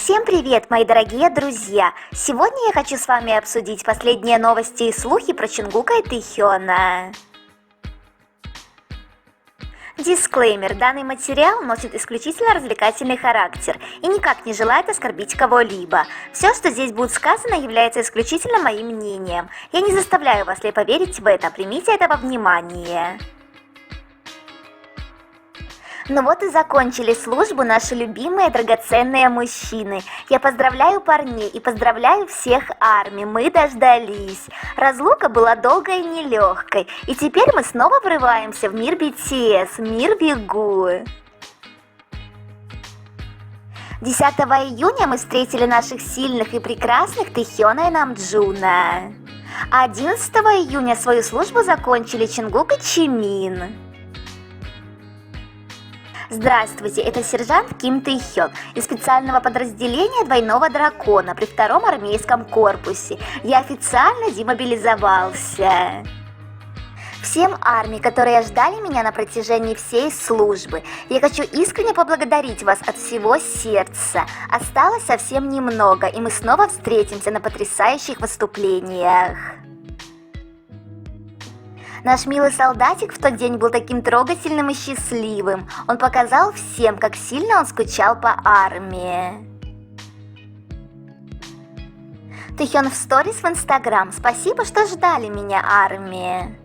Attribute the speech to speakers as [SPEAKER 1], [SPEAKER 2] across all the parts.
[SPEAKER 1] Всем привет, мои дорогие друзья! Сегодня я хочу с вами обсудить последние новости и слухи про Чонгука и Тэхёна. Дисклеймер: данный материал носит исключительно развлекательный характер и никак не желает оскорбить кого-либо. Все, что здесь будет сказано, является исключительно моим мнением. Я не заставляю вас поверить в это, примите это во внимание. Ну вот и закончили службу наши любимые драгоценные мужчины. Я поздравляю парней и поздравляю всех армий, мы дождались. Разлука была долгой и нелегкой, и теперь мы снова врываемся в мир BTS, мир Бигу. 10 июня мы встретили наших сильных и прекрасных Тэхёна и Намджуна. А 11 июня свою службу закончили Чонгук и Чимин. Здравствуйте, это сержант Ким Тэхён из специального подразделения Двойного Дракона при 2-м армейском корпусе. Я официально демобилизовался. Всем армии, которые ждали меня на протяжении всей службы, я хочу искренне поблагодарить вас от всего сердца. Осталось совсем немного, и мы снова встретимся на потрясающих выступлениях. Наш милый солдатик в тот день был таким трогательным и счастливым. Он показал всем, как сильно он скучал по армии. Тэхён в сторис в Инстаграм. Спасибо, что ждали меня, армия.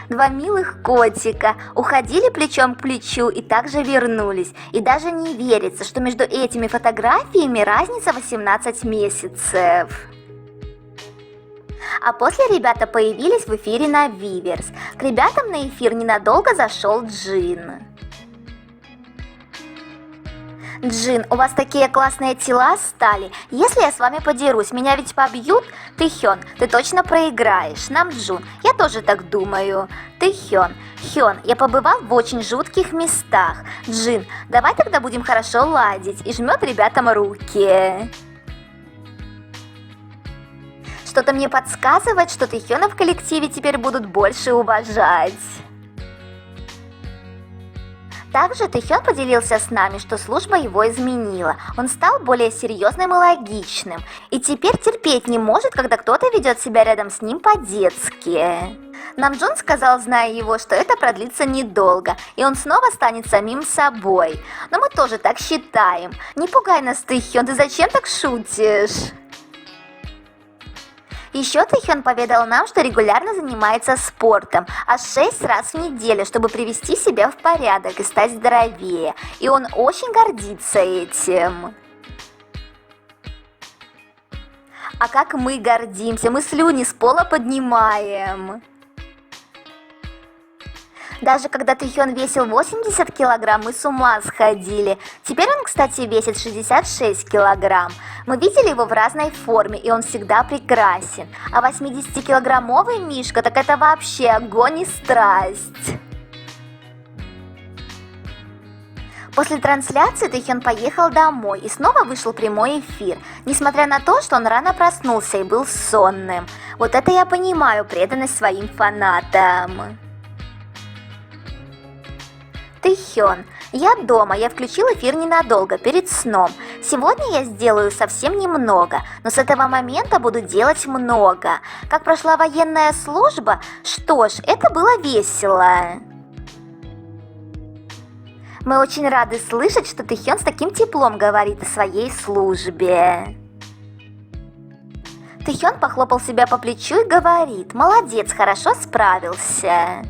[SPEAKER 1] Два милых котика уходили плечом к плечу и также вернулись. И даже не верится, что между этими фотографиями разница 18 месяцев. А после ребята появились в эфире на Виверс. К ребятам на эфир ненадолго зашел Джин. Джин, у вас такие классные тела стали. Если я с вами подерусь, меня ведь побьют? Тэхён, ты точно проиграешь. Намджун, я тоже так думаю. Тэхён, Хён, я побывал в очень жутких местах. Джин, давай тогда будем хорошо ладить. И жмет ребятам руки. Что-то мне подсказывает, что Тэхёна в коллективе теперь будут больше уважать. Также Тэхён поделился с нами, что служба его изменила. Он стал более серьезным и логичным. И теперь терпеть не может, когда кто-то ведет себя рядом с ним по-детски. Намджун сказал, зная его, что это продлится недолго, и он снова станет самим собой. Но мы тоже так считаем. Не пугай нас, Тэхён, ты зачем так шутишь? Еще Тэхён поведал нам, что регулярно занимается спортом, аж 6 раз в неделю, чтобы привести себя в порядок и стать здоровее. И он очень гордится этим. А как мы гордимся, мы слюни с пола поднимаем. Даже когда Тэхён весил 80 килограмм, мы с ума сходили. Теперь он, кстати, весит 66 килограмм. Мы видели его в разной форме, и он всегда прекрасен. А 80-килограммовый Мишка, так это вообще огонь и страсть. После трансляции Тэхён поехал домой и снова вышел прямой эфир, несмотря на то, что он рано проснулся и был сонным. Вот это я понимаю преданность своим фанатам. Тэхён, я дома, я включил эфир ненадолго, перед сном. Сегодня я сделаю совсем немного, но с этого момента буду делать много. Как прошла военная служба? Что ж, это было весело. Мы очень рады слышать, что Тэхён с таким теплом говорит о своей службе. Тэхён похлопал себя по плечу и говорит: молодец, хорошо справился.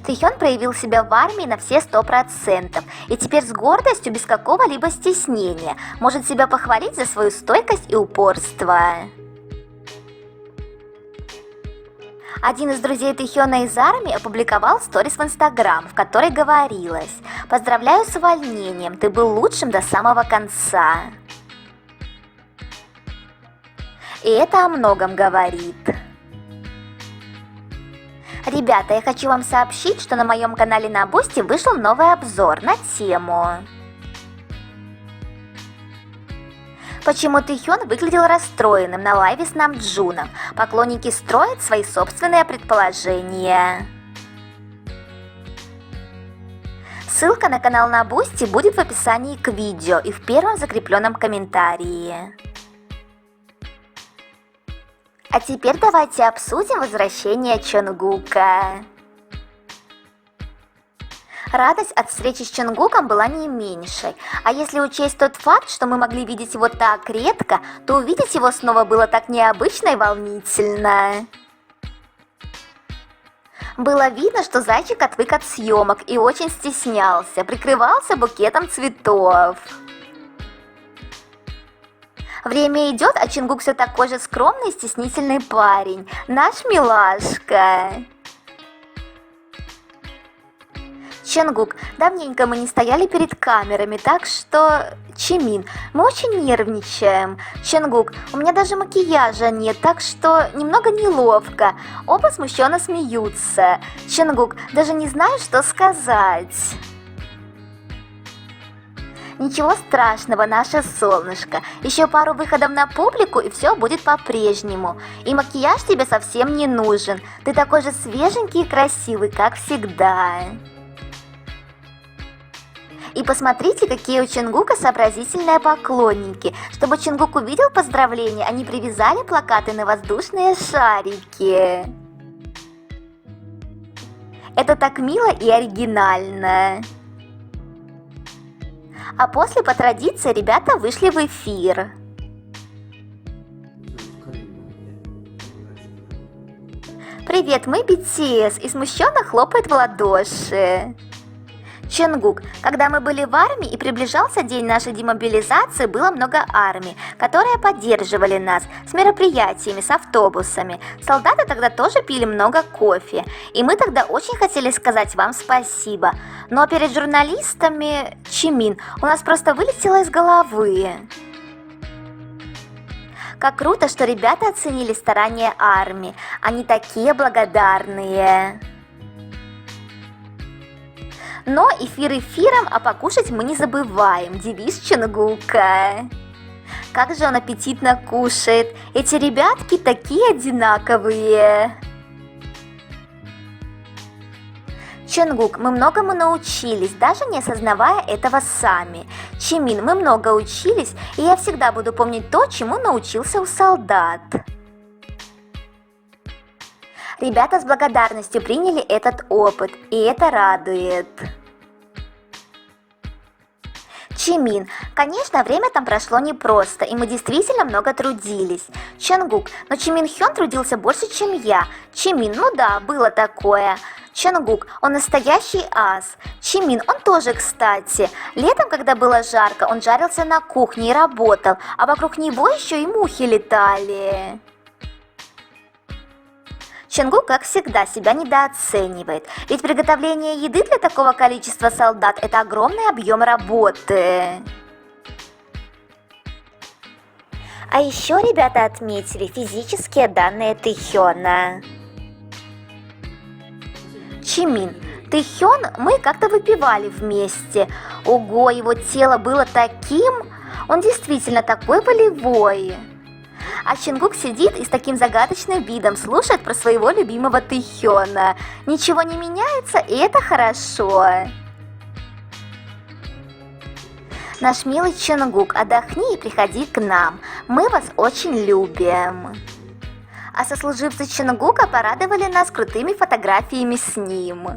[SPEAKER 1] Тэхён проявил себя в армии на все 100%, и теперь с гордостью, без какого-либо стеснения, может себя похвалить за свою стойкость и упорство. Один из друзей Тэхёна из армии опубликовал сторис в Инстаграм, в которой говорилось: «Поздравляю с увольнением, ты был лучшим до самого конца». И это о многом говорит. Ребята, я хочу вам сообщить, что на моем канале на Бусти вышел новый обзор на тему «Почему Тэхён выглядел расстроенным на лайве с Намджуном? Поклонники строят свои собственные предположения». Ссылка на канал на Бусти будет в описании к видео и в первом закрепленном комментарии. А теперь давайте обсудим возвращение Чонгука. Радость от встречи с Чонгуком была не меньшей, а если учесть тот факт, что мы могли видеть его так редко, то увидеть его снова было так необычно и волнительно. Было видно, что зайчик отвык от съемок и очень стеснялся, прикрывался букетом цветов. Время идет, а Чонгук все такой же скромный и стеснительный парень, наш милашка. Чонгук, давненько мы не стояли перед камерами, так что... Чимин, мы очень нервничаем. Чонгук, у меня даже макияжа нет, так что немного неловко. Оба смущенно смеются. Чонгук, даже не знаю, что сказать. Ничего страшного, наше солнышко. Еще пару выходов на публику, и все будет по-прежнему. И макияж тебе совсем не нужен. Ты такой же свеженький и красивый, как всегда. И посмотрите, какие у Чонгука сообразительные поклонники. Чтобы Чонгук увидел поздравления, они привязали плакаты на воздушные шарики. Это так мило и оригинально. А после, по традиции, ребята вышли в эфир. Привет, мы BTS, и смущенно хлопает в ладоши. Чонгук, когда мы были в армии и приближался день нашей демобилизации, было много армий, которые поддерживали нас с мероприятиями, с автобусами. Солдаты тогда тоже пили много кофе, и мы тогда очень хотели сказать вам спасибо. Но перед журналистами, Чимин, у нас просто вылетело из головы. Как круто, что ребята оценили старания армии, они такие благодарные. Но эфир эфиром, а покушать мы не забываем. Девиз Чонгука. Как же он аппетитно кушает. Эти ребятки такие одинаковые. Чонгук, мы многому научились, даже не осознавая этого сами. Чимин, мы много учились, и я всегда буду помнить то, чему научился у солдат. Ребята с благодарностью приняли этот опыт, и это радует. Чимин, конечно, время там прошло непросто, и мы действительно много трудились. Чонгук, но Чимин Хён трудился больше, чем я. Чимин, ну да, было такое. Чонгук, он настоящий ас. Чимин, он тоже, кстати. Летом, когда было жарко, он жарился на кухне и работал, а вокруг него еще и мухи летали. Чонгук, как всегда, себя недооценивает, ведь приготовление еды для такого количества солдат – это огромный объем работы. А еще ребята отметили физические данные Тэхёна. Чимин, Тэхён мы как-то выпивали вместе. Ого, его тело было таким, он действительно такой волевой. А Чонгук сидит и с таким загадочным видом слушает про своего любимого Тэхёна. Ничего не меняется, и это хорошо. Наш милый Чонгук, отдохни и приходи к нам. Мы вас очень любим. А сослуживцы Чонгука порадовали нас крутыми фотографиями с ним.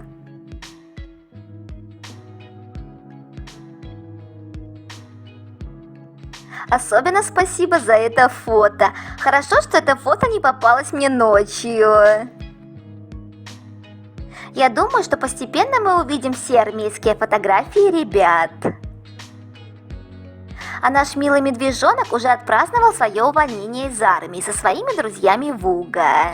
[SPEAKER 1] Особенно спасибо за это фото. Хорошо, что это фото не попалось мне ночью. Я думаю, что постепенно мы увидим все армейские фотографии ребят. А наш милый медвежонок уже отпраздновал свое увольнение из армии со своими друзьями Вуга.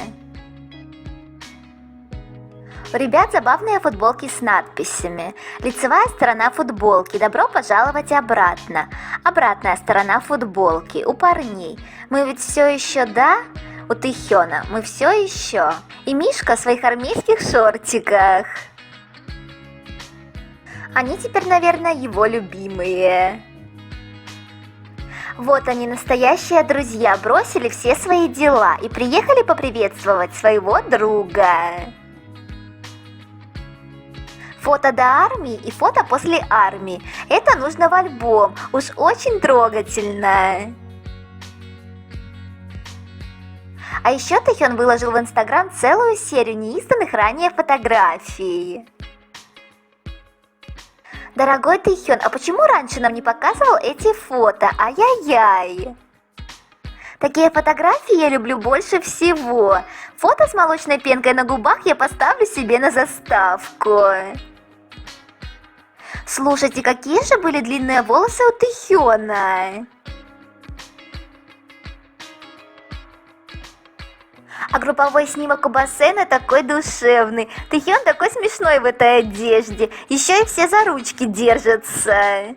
[SPEAKER 1] У ребят забавные футболки с надписями. Лицевая сторона футболки «Добро пожаловать обратно». Обратная сторона футболки у парней. Мы ведь все еще, да? У Тэхёна мы все еще. И Мишка в своих армейских шортиках. Они теперь, наверное, его любимые. Вот они, настоящие друзья, бросили все свои дела и приехали поприветствовать своего друга. Фото до армии и фото после армии. Это нужно в альбом. Уж очень трогательно. А еще Тэхён выложил в Инстаграм целую серию неизданных ранее фотографий. Дорогой Тэхён, а почему раньше нам не показывал эти фото? Ай-яй-яй. Такие фотографии я люблю больше всего. Фото с молочной пенкой на губах я поставлю себе на заставку. Слушайте, какие же были длинные волосы у Тэхёна. А групповой снимок у бассейна такой душевный. Тэхён такой смешной в этой одежде. Еще и все за ручки держатся.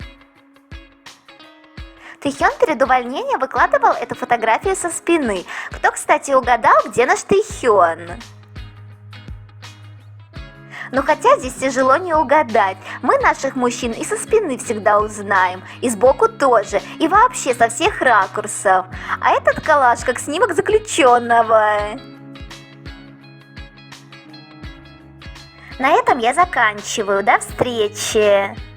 [SPEAKER 1] Тэхён перед увольнением выкладывал эту фотографию со спины. Кто, кстати, угадал, где наш Тэхён? Но хотя здесь тяжело не угадать. Мы наших мужчин и со спины всегда узнаем, и сбоку тоже, и вообще со всех ракурсов. А этот коллаж как снимок заключенного. На этом я заканчиваю. До встречи!